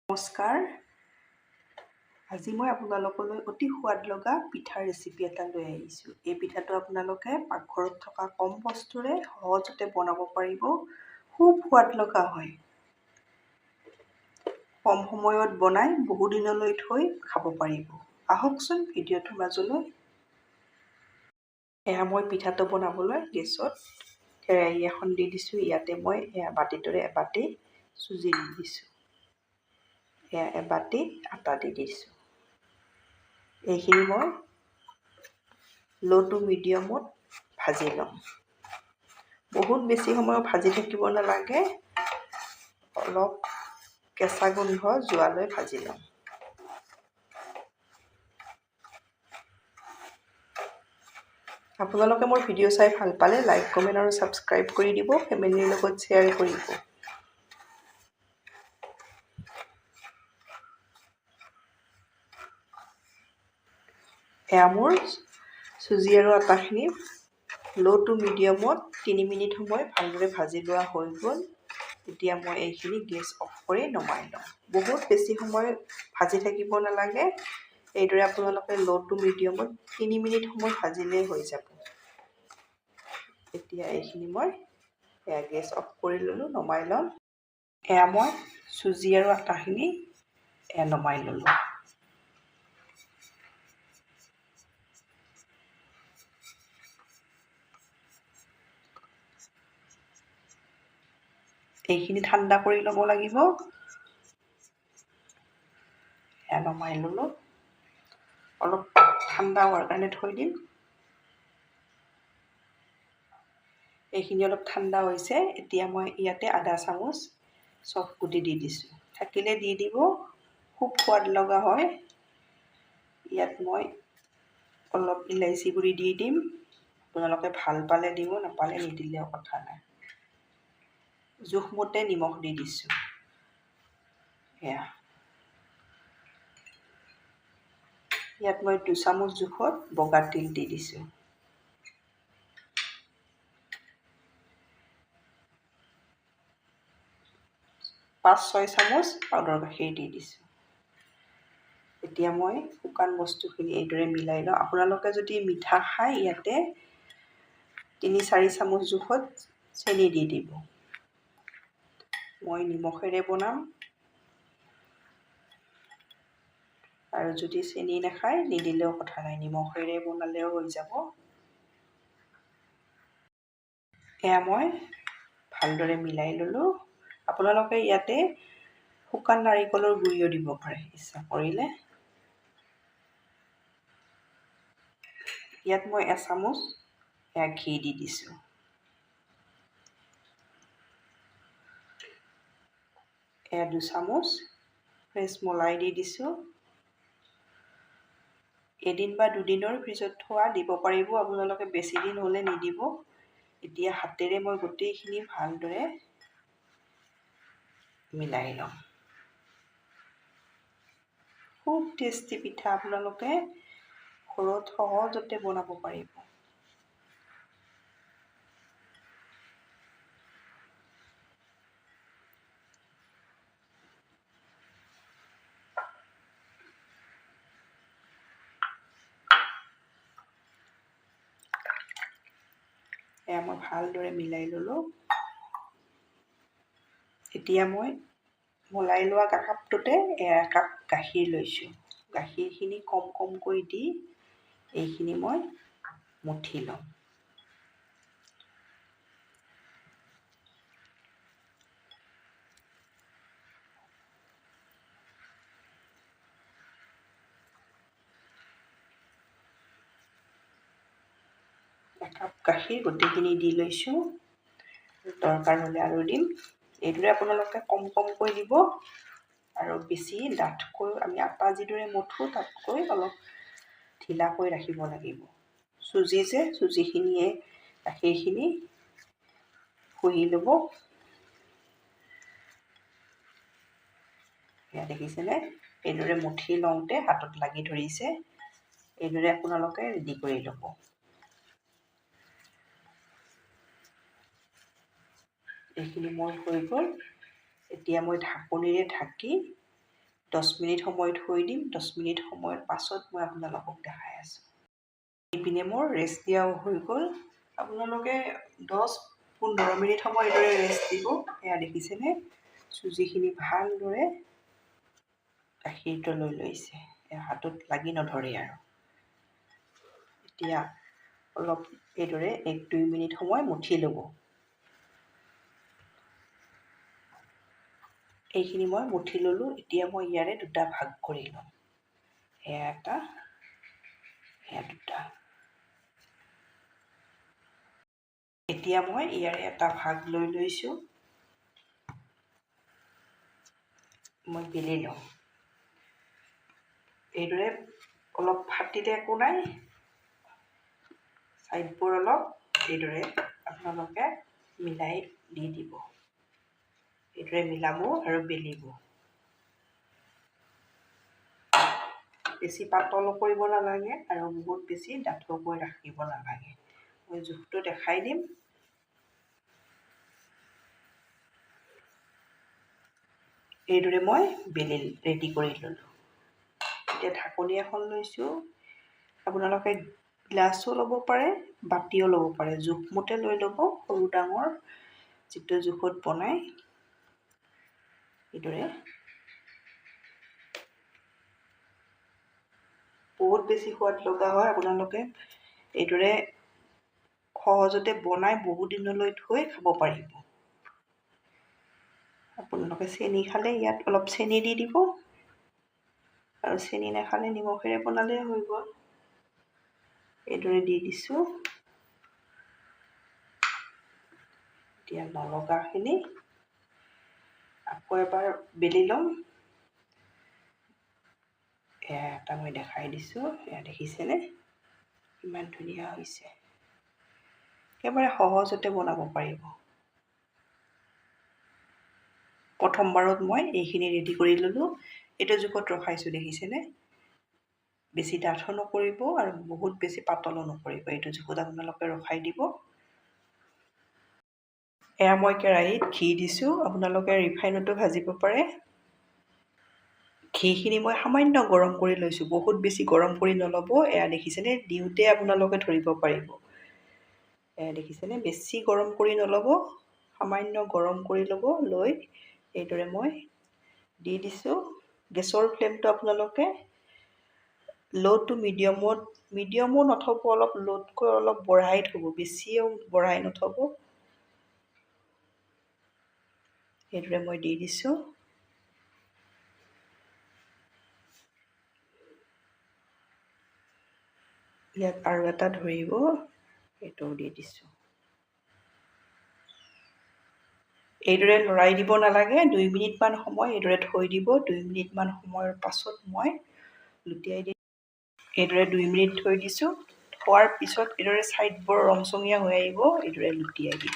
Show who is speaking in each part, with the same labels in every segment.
Speaker 1: নমস্কাৰ। আজি মই আপোনালোকলৈ অতি সোৱাদ লগা পিঠাৰ ৰেচিপি এটা লৈ আহিছোঁ। এই পিঠাটো আপোনালোকে পাকঘৰত থকা কম বস্তুৰে সহজতে বনাব পাৰিব। খুব সোৱাদ লগা হয়। কম সময়ত বনাই বহুদিনলৈ থৈ খাব পাৰিব। আহকচোন ভিডিঅ'টোৰ মাজলৈ। মই পিঠাটো বনাবলৈ গেছত কেৰাহী এখন দি দিছোঁ। ইয়াতে মই বাতিটোৰে এবাতি চুজি দি দিছোঁ। এবাতি আটা দি দিছোঁ। এইখিনি মই ল' টু মিডিয়ামত ভাজি ল'ম। বহুত বেছি সময় ভাজি থাকিব নালাগে, অলপ কেঁচা গোন্ধ যোৱালৈ ভাজি ল'ম। আপোনালোকে মোৰ ভিডিঅ' চাই ভাল পালে লাইক, কমেণ্ট আৰু ছাবস্ক্ৰাইব কৰি দিব। ফেমিলিৰ লগত শ্বেয়াৰ কৰিব। মোৰ চুজি আৰু আটাখিনি ল' টু মিডিয়ামত 3 মিনিট সময় ভালদৰে ভাজি লোৱা হৈ গ'ল। এতিয়া মই এইখিনি গেছ অফ কৰি নমাই লওঁ। বহুত বেছি সময় ভাজি থাকিব নালাগে। এইদৰে আপোনালোকে ল' টু মিডিয়ামত 3 মিনিট সময় ভাজিলেই হৈ যাব। এতিয়া এইখিনি মই গেছ অফ কৰি ল'লোঁ, নমাই ল'ম। মই চুজি আৰু আটাখিনি নমাই ল'লোঁ। এইখিনি ঠাণ্ডা কৰি ল'ব লাগিব। নমাই ল'লোঁ। অলপ ঠাণ্ডা হোৱাৰ কাৰণে থৈ দিম। এইখিনি অলপ ঠাণ্ডা হৈছে। এতিয়া মই ইয়াতে আধা চামুচ চফ গুটি দি দিছোঁ। থাকিলে দি দিব, খুব সোৱাদ লগা হয়। ইয়াত মই অলপ ইলাইচি গুড়ি দি দিম। আপোনালোকে ভাল পালে দিব, নাপালে নিদিলেও কথা নাই। জোখমতে নিমখ দি দিছোঁ। ইয়াত মই 2 চামুচ জোখত বগা তিল দি দিছোঁ। 5-6 চামুচ পাউডাৰ গাখীৰ দি দিছোঁ। এতিয়া মই শুকান বস্তুখিনি এইদৰে মিলাই লওঁ। আপোনালোকে যদি মিঠা খায়, ইয়াতে 3-4 চামুচ জোখত চেনি দি দিব। মই নিমখেৰে বনাম, আৰু যদি চেনি নাখায় নিদিলেও কথা নাই, নিমখেৰে বনালেও হৈ যাব। মই ভালদৰে মিলাই ল'লোঁ। আপোনালোকে ইয়াতে শুকান নাৰিকলৰ গুড়িও দিব পাৰে ইচ্ছা কৰিলে। ইয়াত মই 1 চামুচ ঘি দি দিছোঁ। 2 চামুচ ফ্ৰেছ মলাই দি দিছোঁ। এদিন বা দুদিনৰ ফ্ৰিজত থোৱা দিব পাৰিব। আপোনালোকে বেছি দিন হ'লে নিদিব। এতিয়া হাতেৰে মই গোটেইখিনি ভালদৰে মিলাই ল'ম। খুব টেষ্টি পিঠা, আপোনালোকে ঘৰত সহজতে বনাব পাৰিব। মই ভালদৰে মিলাই ল'লোঁ। এতিয়া মই মলাই লোৱা কাপটোতে 1 কাপ গাখীৰ লৈছোঁ। গাখীৰখিনি কম কমকৈ দি এইখিনি মই মঠি ল'ম। একাপ গাখীৰ গোটেইখিনি দি লৈছোঁ। দৰকাৰ হ'লে আৰু দিম। এইদৰে আপোনালোকে কম কমকৈ দিব, আৰু বেছি ডাঠকৈ আমি আটা যিদৰে মঠোঁ তাতকৈ অলপ ঢিলাকৈ ৰাখিব লাগিব। চুজিখিনিয়ে গাখীৰখিনি শুহি ল'ব। দেখিছেনে? এইদৰে মুঠি লওঁতে হাতত লাগি ধৰিছে। এইদৰে আপোনালোকে ৰেডি কৰি ল'ব। এইখিনি মোৰ হৈ গ'ল। এতিয়া মই ঢাকনিৰে ঢাকি 10 মিনিট সময় থৈ দিম। 10 মিনিট সময়ৰ পাছত মই আপোনালোকক দেখাই আছোঁ। এইপিনে মোৰ ৰেষ্ট দিয়াও হৈ গ'ল। আপোনালোকে 10-15 মিনিট সময় এইদৰে ৰেষ্ট দিব। এয়া দেখিছেনে চুজিখিনি ভালদৰে গাখীৰটো লৈ লৈছে, হাতত লাগি নধৰে আৰু। এতিয়া অলপ এইদৰে 1-2 মিনিট সময় মঠি ল'ব। এইখিনি মই মঠি ল'লোঁ। এতিয়া মই ইয়াৰে দুটা ভাগ কৰি ল'ম। এয়া এটা, এয়া দুটা। এতিয়া মই ইয়াৰে এটা ভাগ লৈ লৈছোঁ। মই বেলি লওঁ। এইদৰে অলপ ফাটিলে একো নাই, ছাইডবোৰ অলপ এইদৰে আপোনালোকে মিলাই দি দিব। এইদৰে মিলাব আৰু বেলিব। বেছি পাতলো কৰিব নালাগে আৰু বহুত বেছি ডাঠকৈ ৰাখিব নালাগে। মই জোখটো দেখাই দিম। এইদৰে মই বেলি ৰেডি কৰি ল'লোঁ। এতিয়া ঢাকনি এখন লৈছোঁ। আপোনালোকে গ্লাছো ল'ব পাৰে, বাতিও ল'ব পাৰে, জোখমতে লৈ ল'ব। সৰু ডাঙৰ যিটো জোখত বনায় এইদৰে। বহুত বেছি সোৱাদ লগা হয়। আপোনালোকে এইদৰে সহজতে বনাই বহুত দিনলৈ থৈ খাব পাৰিব। আপোনালোকে চেনি খালে ইয়াত অলপ চেনি দি দিব, আৰু চেনি নাখালে নিমখেৰে বনালে হৈ গ'ল। এইদৰে দি দিছোঁ। এতিয়া নলগাখিনি আকৌ এবাৰ বেলি ল'ম। এয়া এটা মই দেখাই দিছোঁ। এয়া দেখিছেনে ইমান ধুনীয়া হৈছে। একেবাৰে সহজতে বনাব পাৰিব। প্ৰথমবাৰত মই এইখিনি ৰেডি কৰি ল'লোঁ। এইটো জোখত ৰখাইছোঁ, দেখিছেনে? বেছি ডাঠো নকৰিব আৰু বহুত বেছি পাতলো নকৰিব। এইটো জোখত আপোনালোকে ৰখাই দিব। এয়া মই কেৰাহীত ঘি দিছোঁ। আপোনালোকে ৰিফাইনতো ভাজিব পাৰে। ঘিখিনি মই সামান্য গৰম কৰি লৈছোঁ, বহুত বেছি গৰম কৰি নল'ব। এয়া দেখিছেনে দিওঁতে আপোনালোকে ধৰিব পাৰিব। এয়া দেখিছেনে বেছি গৰম কৰি নল'ব, সামান্য গৰম কৰি ল'ব। লৈ এইদৰে মই দি দিছোঁ। গেছৰ ফ্লেমটো আপোনালোকে ল' টু মিডিয়ামো নথব, অলপ ল'তকৈ অলপ বঢ়াই থ'ব, বেছিও বঢ়াই নথ'ব। সেইদৰে মই দি দিছোঁ। ইয়াত আৰু এটা ধৰিব, এইটোও দি দিছোঁ। এইদৰে লৰাই দিব নালাগে। 2 মিনিটমান সময় এইদৰে থৈ দিব। 2 মিনিটমান সময়ৰ পাছত মই লুটিয়াই দিম। এইদৰে 2 মিনিট থৈ দিছোঁ। থোৱাৰ পিছত এইদৰে ছাইডবোৰ ৰংচঙীয়া হৈ আহিব। এইদৰে লুটিয়াই দিব।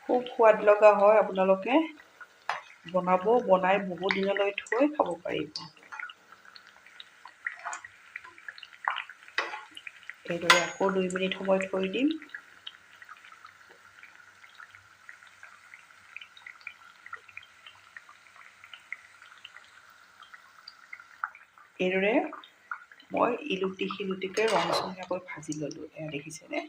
Speaker 1: খুব সোৱাদ লগা হয়। আপোনালোকে বনাই বহুত দিনলৈ থৈ খাব পাৰিব। এইদৰে আকৌ 2 মিনিট সময় থৈ দিম। এইদৰে মই ইলুটি শিলুটিকৈ ৰংচঙীয়াকৈ ভাজি ল'লোঁ। এয়া দেখিছেনে?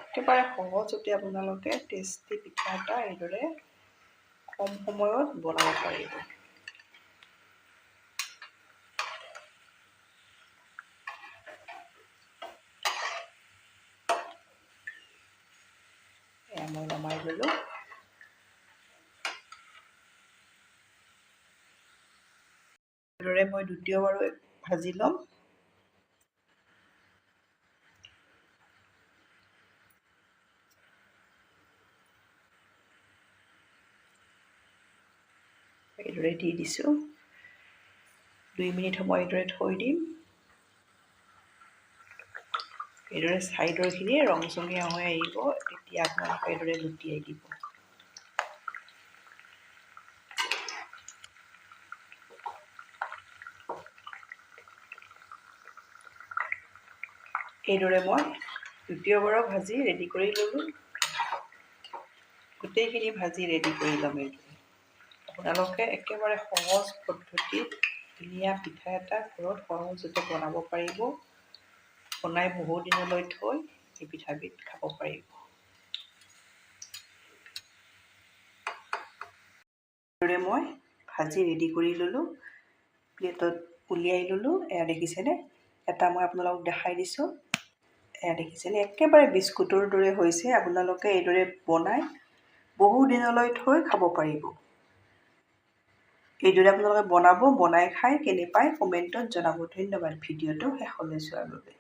Speaker 1: একেবাৰে সহজতে আপোনালোকে টেষ্টি পিঠা এটা এইদৰে কম সময়ত বনাব পাৰিব। এয়া মই নমাই ল'লোঁ। এইদৰে মই দ্বিতীয়বাৰো ভাজি ল'ম। এইদৰে দি দিছোঁ। 2 মিনিট সময় এইদৰে থৈ দিম। এইদৰে ছাইডৰখিনি ৰংচঙীয়া হৈ আহিব। তেতিয়া আপোনালোকে এইদৰে লুটিয়াই দিব। এইদৰে মই দ্বিতীয়বাৰো ভাজি ৰেডি কৰি ল'লোঁ। গোটেইখিনি ভাজি ৰেডি কৰি ল'ম। এইটো আপোনালোকে একেবাৰে সহজ পদ্ধতিত ধুনীয়া পিঠা এটা ঘৰত সহজতে বনাব পাৰিব। বনাই বহু দিনলৈ থৈ এই পিঠাবিধ খাব পাৰিব। মই ভাজি ৰেডি কৰি ল'লোঁ, প্লেটত উলিয়াই ল'লোঁ। এয়া দেখিছেনে, এটা মই আপোনালোকক দেখাই দিছোঁ। এয়া দেখিছেনে, একেবাৰে বিস্কুটৰ দৰে হৈছে। আপোনালোকে এইদৰে বনাই বহু দিনলৈ থৈ খাব পাৰিব। এইদৰে আপোনালোকে বনাব, বনাই খাই কেনে পায় কমেণ্টত জনাব। ধন্যবাদ ভিডিঅ'টো শেষলৈ চোৱাৰ বাবে।